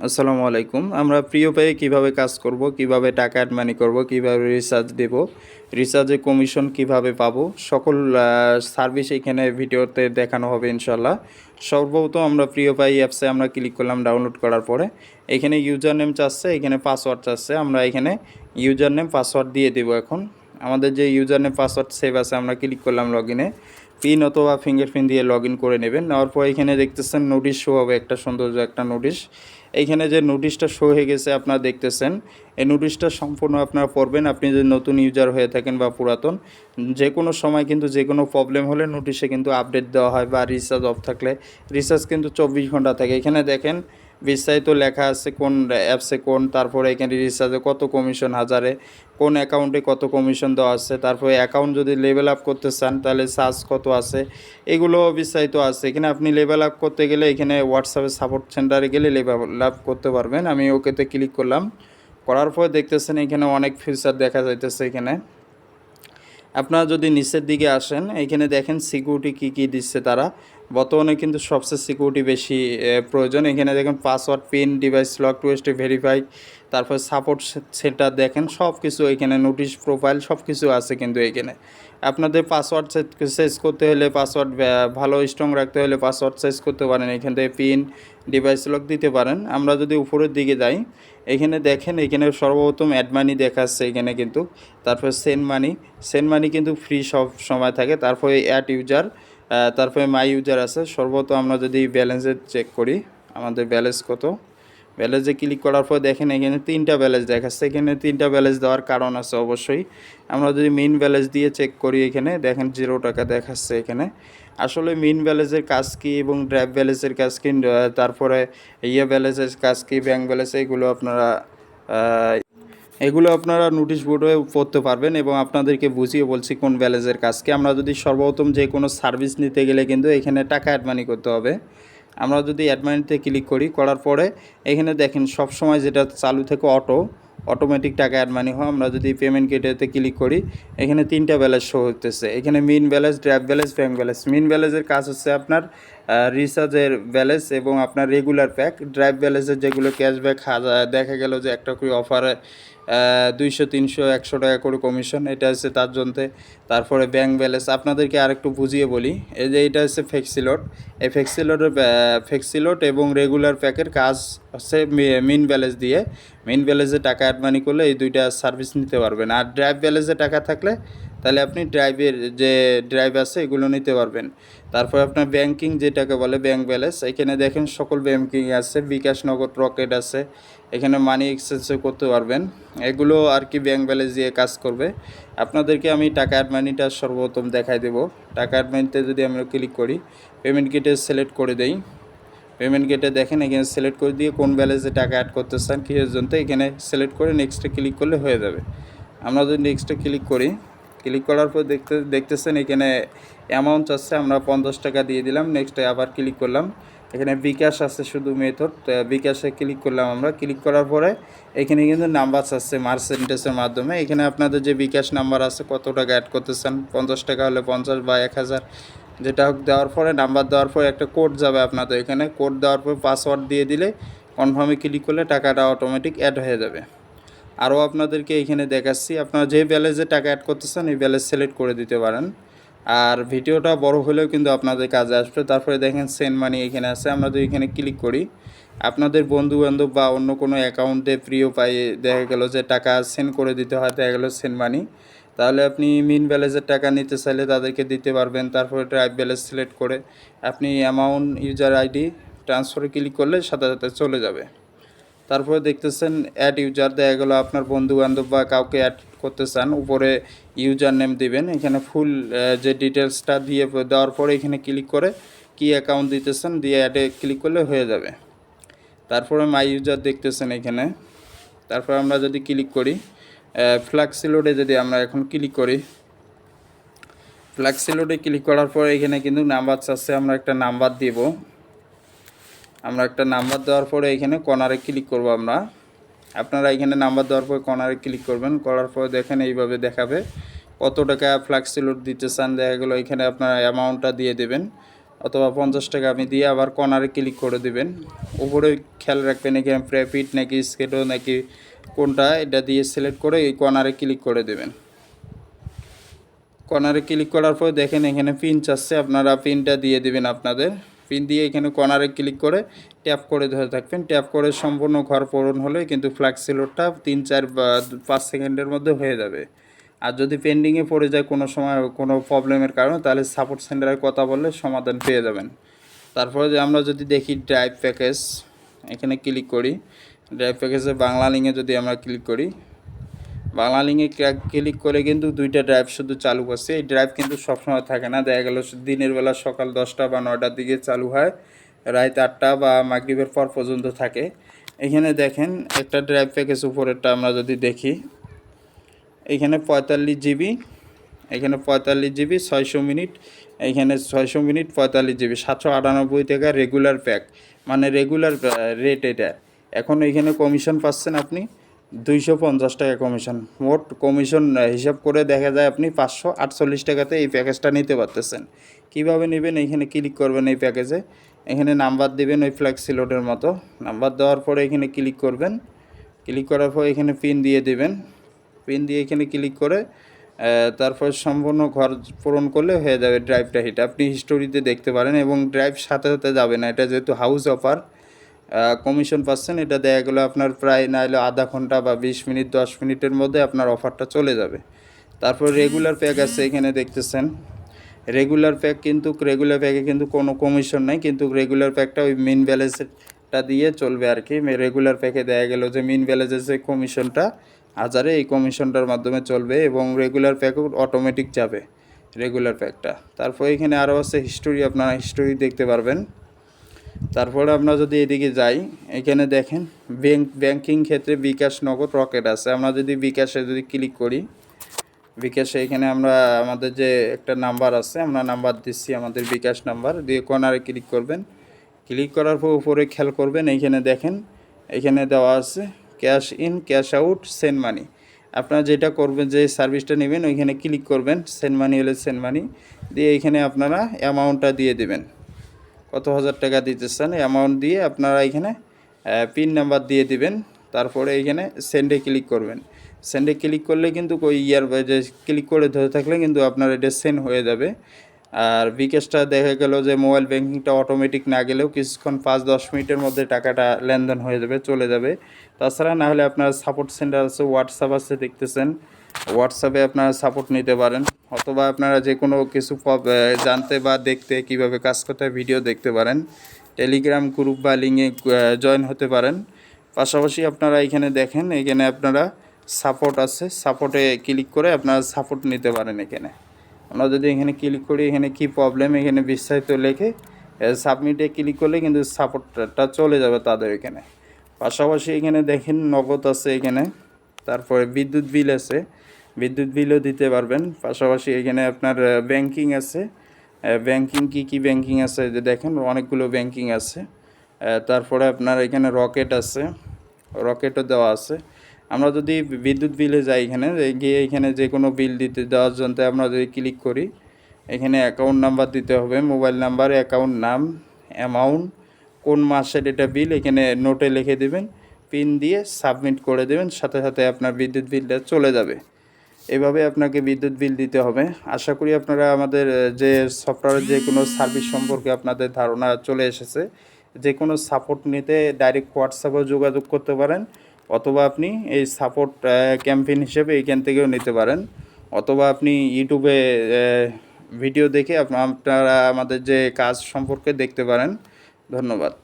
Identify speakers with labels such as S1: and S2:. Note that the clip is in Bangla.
S1: আসসালামু আলাইকুম। আমরা প্রিয় পেয়ে কিভাবে কাজ করব, কিভাবে টাকা অ্যাড মানি করব, কিভাবে রিচার্জ দেব, রিচার্জে কমিশন কিভাবে পাবো, সকল সার্ভিস এখানে ভিডিওতে দেখানো হবে ইনশাল্লাহ। সর্বপ্রথম আমরা প্রিয় পাই অ্যাপসে আমরা ক্লিক করলাম ডাউনলোড করার পরে। এখানে ইউজার নেম চাচ্ছে, এখানে পাসওয়ার্ড চাচ্ছে। আমরা এখানে ইউজার নেম পাসওয়ার্ড দিয়ে দেবো। এখন আমাদের যে ইউজার নেম পাসওয়ার্ড সেভ আছে আমরা ক্লিক করলাম লগইনে। পিন অথবা ফিঙ্গারপ্রিন্ট দিয়ে লগ ইন করে নেবেন। নেওয়ার পর এখানে দেখতেছেন নোটিশ শো হবে, একটা সৌন্দর্য একটা নোটিশ। এইখানে যে নোটিশটা শো হয়ে গেছে আপনারা দেখতেছেন, এই নোটিশটা সম্পূর্ণ আপনারা পড়বেন। আপনি যদি নতুন ইউজার হয়ে থাকেন বা পুরাতন, যে কোনো সময় কিন্তু যে কোনো প্রবলেম হলে নোটিশে কিন্তু আপডেট দেওয়া হয়, বা রিচার্জ অফ থাকলে রিচার্জ কিন্তু 24 ঘন্টা থাকে। এখানে দেখেন বিস্তারিত লেখা আছে কোন অ্যাপসে কোন, তারপরে এখানে রিচার্জে কত কমিশন, হাজারে কোন অ্যাকাউন্টে কত কমিশন দেওয়া আছে, তারপরে অ্যাকাউন্ট যদি লেভেল আপ করতে চান তাহলে চার্জ কত আছে, এগুলো বিস্তারিত আছে। এখানে আপনি লেভেল আপ করতে গেলে এখানে হোয়াটসঅ্যাপে সাপোর্ট সেন্টারে গেলে লেভেল আপ করতে পারবেন। আমি ওকেতে ক্লিক করলাম, করার পর দেখতেছেন এখানে অনেক ফিচার দেখা যাইতেছে। এখানে আপনারা যদি নিচের দিকে আসেন, এখানে দেখেন সিকিউরিটি কী কী দিচ্ছে তারা। বর্তমানে কিন্তু সবচেয়ে সিকিউরিটি বেশি প্রয়োজন। এখানে দেখেন password, pin, device lock, two step verify, তারপর সাপোর্ট সেন্টার দেখেন সব কিছু এখানে, নোটিশ, প্রোফাইল সব কিছু আছে। কিন্তু এখানে আপনাদের পাসওয়ার্ড চেঞ্জ করতে হলে, পাসওয়ার্ড ভালো স্ট্রং রাখতে হলে পাসওয়ার্ড চেঞ্জ করতে পারেন। এখান থেকে পিন, ডিভাইস লক দিতে পারেন। আমরা যদি উপরের দিকে যাই, এখানে দেখেন এখানে সর্বপ্রথম অ্যাড মানি দেখাচ্ছে এখানে কিন্তু, তারপর সেন্ড মানি কিন্তু ফ্রি সব সময় থাকে। তারপরে অ্যাড ইউজার, তারপরে মাই ইউজার আছে। সর্বপ্রথম আমরা যদি ব্যালেন্সে চেক করি, আমাদের ব্যালেন্স কত, ব্যালেন্সে ক্লিক করার পর দেখেন এখানে 3টা ব্যালেন্স দেখাচ্ছে। এখানে 3টা ব্যালেন্স দেওয়ার কারণ আছে অবশ্যই। আমরা যদি মেইন ব্যালেন্স দিয়ে চেক করি, এখানে দেখেন 0 টাকা দেখাচ্ছে। এখানে আসলে মেইন ব্যালেন্সের কাজ কী এবং ড্রাইভ ব্যালেন্সের কাজ কী, তারপরে ব্যালেন্সের কাজ কী, ব্যাঙ্ক ব্যালেন্স, এগুলো আপনারা নোটিশ বোর্ডে পড়তে পারবেন এবং আপনাদেরকে বুঝিয়ে বলছি কোন ব্যালেন্সের কাজকে। আমরা যদি সর্বপ্রথম যে কোনো সার্ভিস নিতে গেলে কিন্তু এখানে টাকা অ্যাড মানি করতে হবে। আমরা যদি অ্যাড মানিতে ক্লিক করি, করার পরে এখানে দেখেন সব সময় যেটা চালু থেকে অটোমেটিক টাকা অ্যাড মানি হয়। আমরা যদি পেমেন্ট গেটওয়েতে ক্লিক করি, এখানে 3টা ব্যালেন্স শো হতেছে। এখানে main balance, drive balance, bank balance. Main ব্যালেন্সের কাজ হচ্ছে আপনার রিচার্জের ব্যালেন্স এবং আপনার রেগুলার প্যাক। ড্রাইভ ব্যালেন্সের যেগুলো ক্যাশব্যাক, দেখা গেল যে একটা করে অফারে 200, 300, 100 টাকা করে কমিশন, এটা হচ্ছে তার জন্যে। তারপরে ব্যাঙ্ক ব্যালেন্স আপনাদেরকে আরেকটু বুঝিয়ে বলি। এই যে এটা হচ্ছে ফ্লেক্সিলোড, এই ফ্লেক্সিলোড এবং রেগুলার প্যাকের কাজ হচ্ছে মেইন ব্যালেন্স দিয়ে। মেইন ব্যালেন্সে টাকা অ্যাড মানি করলে এই দুইটা সার্ভিস নিতে পারবেন। আর ড্রাইভ ব্যালেন্সে টাকা থাকলে তাহলে আপনি ড্রাইভের যে ড্রাইভ আছে এগুলো নিতে পারবেন। তারপর আপনার ব্যাংকিং যেটাকে বলে ব্যাঙ্ক ব্যালেন্স, এখানে দেখেন সকল ব্যাংকিং আছে, বিকাশ, নগদ, রকেট আছে। এখানে মানি এক্সচেঞ্জও করতে পারবেন। এগুলো আর কি ব্যাঙ্ক ব্যালেন্স দিয়ে কাজ করবে। আপনাদেরকে আমি টাকা অ্যাড মানিটা সর্বপ্রথম দেখাই দেবো। টাকা অ্যাড মানিতে যদি আমরা ক্লিক করি, পেমেন্ট গেটে সিলেক্ট করে দেই। পেমেন্ট গেটে দেখেন এখানে সিলেক্ট করে দিয়ে কোন ব্যালেন্সে টাকা অ্যাড করতে চান, কিসের জন্য, এখানে সিলেক্ট করে নেক্সটে ক্লিক করলে হয়ে যাবে। আমরা যদি নেক্সটে ক্লিক করি, ক্লিক করার পর দেখতেছেন এখানে অ্যামাউন্ট আছে, আমরা 50 টাকা দিয়ে দিলাম। নেক্সটে আবার ক্লিক করলাম, এখানে বিকাশ আছে শুধু মেথড, বিকাশে ক্লিক করলাম। আমরা ক্লিক করার পরে এখানে কিন্তু নাম্বার আছে মার্চেন্টেজের মাধ্যমে। এখানে আপনাদের যে বিকাশ নাম্বার আছে, কত টাকা অ্যাড করতে চান, 50 টাকা হলে 50 বা 1000 যেটা হোক, দেওয়ার পরে নাম্বার দেওয়ার পরে একটা কোড যাবে আপনাদের এখানে। কোড দেওয়ার পর পাসওয়ার্ড দিয়ে দিলে কনফার্মে ক্লিক করলে টাকাটা অটোমেটিক অ্যাড হয়ে যাবে। আরও আপনাদেরকে এইখানে দেখাচ্ছি, আপনারা যে ব্যালেন্সে টাকা অ্যাড করতে চান এই ব্যালেন্স সিলেক্ট করে দিতে পারেন। আর ভিডিওটা বড় হলেও কিন্তু আপনাদের কাজে আসবে। তারপরে দেখেন সেন্ড মানি এখানে আছে। আমরা যদি এখানে ক্লিক করি, আপনাদের বন্ধুবান্ধব বা অন্য কোনো অ্যাকাউন্টে প্রিয় পাই দেখা গেল যে টাকা সেন্ড করে দিতে হয়, দেখা গেলো সেন্ড মানি, তাহলে আপনি মেইন ব্যালেন্সের টাকা নিতে চাইলে তাদেরকে দিতে পারবেন। তারপরে ড্রাইভ ব্যালেন্স সিলেক্ট করে আপনি অ্যামাউন্ট, ইউজার আইডি, ট্রান্সফারে ক্লিক করলে সাথে সাথে চলে যাবে। তারপরে দেখতেছেন অ্যাড ইউজার, দেখা গেলো আপনার বন্ধুবান্ধব বা কাউকে অ্যাড করতে চান, উপরে ইউজার নেম দিবেন। এখানে ফুল যে ডিটেলসটা দিয়ে দেওয়ার পরে এখানে ক্লিক করে কি অ্যাকাউন্ট দিতেছেন দিয়ে অ্যাডে ক্লিক করলে হয়ে যাবে। তারপরে মাই ইউজার দেখতেছেন এখানে। তারপরে আমরা যদি ক্লিক করি ফ্ল্যাক্সিলোডে, যদি আমরা এখন ক্লিক করি, ফ্ল্যাক্সিলোডে ক্লিক করার পরে এখানে কিন্তু নাম্বার চাচ্ছে, আমরা একটা নাম্বার দিব। আমরা একটা নাম্বার দেওয়ার পরে এখানে কর্নারে ক্লিক করব আমরা। আপনারা এখানে নাম্বার দেওয়ার পরে কর্নারে ক্লিক করবেন। করার পরে দেখেন এইভাবে দেখাবে কত টাকা ফ্ল্যাক্সিলোড দিতে চান। দেখা গেলো এখানে আপনারা অ্যামাউন্টটা দিয়ে দেবেন। অথবা 50 টাকা আপনি দিয়ে আবার কর্নারে ক্লিক করে দিবেন। উপরে খেয়াল রাখবেন এখানে প্রেফিট নাকি স্কেটো নাকি কোনটা, এটা দিয়ে সিলেক্ট করে এই কর্নারে ক্লিক করে দেবেন। কর্নারে ক্লিক করার পর দেখেন এখানে পিন চাচ্ছে, আপনারা পিনটা দিয়ে দিবেন। আপনাদের পিন দিয়ে এখানে কর্নারে ক্লিক করে ট্যাপ করে ধরে থাকবেন। ট্যাপ করে সম্পূর্ণ ঘর পূরণ হলে কিন্তু ফ্ল্যাক্স সিলোডটা 3-4 বা 5 সেকেন্ডের মধ্যে হয়ে যাবে। আর যদি পেন্ডিংয়ে পড়ে যায় কোনো সময় কোনো প্রবলেমের কারণে, তাহলে সাপোর্ট সেন্টারে কথা বললে সমাধান পেয়ে যাবেন। তারপরে যে আমরা যদি দেখি ড্রাইভ প্যাকেজ, এখানে ক্লিক করি। ড্রাইভ প্যাকেজে বাংলা লিঙ্কে যদি আমরা ক্লিক করি, বাংলা লিঙ্কে ক্লিক করে কিন্তু 2টা ড্রাইভ শুধু চালু করছে। এই ড্রাইভ কিন্তু সবসময় থাকে না, দেখা গেল দিনের বেলা সকাল 10টা বা 9টার দিকে চালু হয়, রাত 8টা বা মাগরিবের পর পর্যন্ত থাকে। এখানে দেখেন একটা ড্রাইভ প্যাকেজ উপরেরটা আমরা যদি দেখি, এখানে 45 জিবি, এখানে 45 জিবি 600 মিনিট, এখানে 600 মিনিট 45 জিবি 798 টাকা রেগুলার প্যাক, মানে রেগুলার রেট এটা। এখন এখানে কমিশন পাচ্ছেন আপনি 250 টাকা কমিশন। মোট কমিশন হিসাব করে দেখা যায় আপনি 548 টাকাতে এই প্যাকেজটা নিতে পারতেছেন। কীভাবে নেবেন, এখানে ক্লিক করবেন এই প্যাকেজে, এখানে নাম্বার দিবেন ওই ফ্ল্যাক্স সিলোডের মতো। নাম্বার দেওয়ার পরে এখানে ক্লিক করবেন। ক্লিক করার পর এখানে পিন দিয়ে দিবেন। পিন দিয়ে এখানে ক্লিক করে তারপর সম্পূর্ণ ঘর পূরণ করলে হয়ে যাবে ড্রাইভটা হিট। আপনি হিস্টোরিতে দেখতে পারেন এবং ড্রাইভ সাথে সাথে যাবে না, এটা যেহেতু হাউস অফার কমিশন পাচ্ছেন, এটা দেখা গেলো আপনার প্রায় না হলে আধা ঘন্টা বা 20 মিনিট 10 মিনিটের মধ্যে আপনার অফারটা চলে যাবে। তারপর রেগুলার প্যাক আছে, এখানে দেখতেছেন রেগুলার প্যাক, কিন্তু রেগুলার প্যাকে কিন্তু কোনো কমিশন নাই, কিন্তু রেগুলার প্যাকটা ওই মেন ব্যালেন্সটা দিয়ে চলবে আর কি। রেগুলার প্যাকে দেখা গেলো যে মেন ব্যালেন্সের যে কমিশনটা 1000, এই কমিশনটার মাধ্যমে চলবে এবং রেগুলার প্যাকও অটোমেটিক যাবে রেগুলার প্যাকটা। তারপর এখানে আরও আছে হিস্টোরি, আপনারা হিস্টোরি দেখতে পারবেন। তারপরে আমরা যদি এদিকে যাই, এখানে দেখেন ব্যাংকিং ক্ষেত্রে বিকাশ, নগদ, রকেট আছে। আমরা যদি বিকাশে যদি ক্লিক করি, বিকাশে এখানে আমরা আমাদের যে একটা নাম্বার আছে, আমরা নাম্বার দিচ্ছি আমাদের বিকাশ নাম্বার দিয়ে কর্নারে ক্লিক করবেন। ক্লিক করার পর উপরে খেয়াল করবেন এইখানে দেখেন এখানে দেওয়া আছে cash in, cash out, send money. আপনারা যেটা করবেন, যে সার্ভিসটা নেবেন ওইখানে ক্লিক করবেন, সেন্ড মানি হলে সেন্ড মানি দিয়ে এইখানে আপনারা অ্যামাউন্টটা দিয়ে দেবেন, কত হাজার টাকা দিতে চান অ্যামাউন্ট দিয়ে আপনারা এখানে পিন নাম্বার দিয়ে দিবেন। তারপরে এইখানে সেন্ডে ক্লিক করবেন। সেন্ডে ক্লিক করলে কিন্তু ওই যে ক্লিক করে ধরে থাকলে কিন্তু আপনার এটা সেন্ড হয়ে যাবে। আর বিকাশটা দেখা গেল যে মোবাইল ব্যাঙ্কিংটা অটোমেটিক না গেলেও কিছুক্ষণ 5-10 মিনিটের মধ্যে টাকাটা লেনদেন হয়ে যাবে, চলে যাবে। তাছাড়া না হলে আপনার সাপোর্ট সেন্টার আছে, হোয়াটসঅ্যাপ আছে, দেখতেছেন হোয়াটসঅ্যাপে আপনারা সাপোর্ট নিতে পারেন, অথবা আপনারা যে কোনো কিছু জানতে বা দেখতে কীভাবে কাজ করতে হয় ভিডিও দেখতে পারেন। টেলিগ্রাম গ্রুপ বা লিঙ্কে জয়েন হতে পারেন। পাশাপাশি আপনারা এখানে দেখেন এখানে আপনারা সাপোর্ট আছে, সাপোর্টে ক্লিক করে আপনারা সাপোর্ট নিতে পারেন। এখানে আমরা যদি এখানে ক্লিক করি, এখানে কি প্রবলেম এখানে বিস্তারিত লেখে সাবমিটে ক্লিক করলে কিন্তু সাপোর্টটা চলে যাবে তাদের এখানে। পাশাপাশি এখানে দেখেন নগদ আছে এখানে, তারপরে বিদ্যুৎ বিল আছে, বিদ্যুৎ বিলও দিতে পারবেন। পাশাপাশি এখানে আপনার ব্যাংকিং আছে, ব্যাংকিং কি ব্যাংকিং আছে যে দেখেন অনেকগুলো ব্যাংকিং আছে। তারপরে আপনার এখানে রকেট আছে, রকেটও দেওয়া আছে। আমরা যদি বিদ্যুৎ বিলে যাই, এখানে গিয়ে এখানে যে কোনো বিল দিতে দেওয়ার জন্য আমরা যদি ক্লিক করি, এখানে অ্যাকাউন্ট নাম্বার দিতে হবে, মোবাইল নাম্বার, অ্যাকাউন্ট নাম, অ্যামাউন্ট, কোন মাসের এটা বিল এখানে নোটে লিখে দেবেন, পিন দিয়ে সাবমিট করে দেবেন, সাথে সাথে আপনার বিদ্যুৎ বিলটা চলে যাবে। এভাবে আপনাকে বিদ্যুৎ বিল দিতে হবে। আশা করি আপনারা আমাদের যে সফটওয়্যারের যে কোনো সার্ভিস সম্পর্কে আপনাদের ধারণা চলে এসেছে। যে কোনো সাপোর্ট নিতে ডাইরেক্ট হোয়াটসঅ্যাপেও যোগাযোগ করতে পারেন, অথবা আপনি এই সাপোর্ট ক্যাম্পেইন হিসেবে এইখান থেকেও নিতে পারেন, অথবা আপনি ইউটিউবে ভিডিও দেখে আপনারা আমাদের যে কাজ সম্পর্কে দেখতে পারেন। ধন্যবাদ।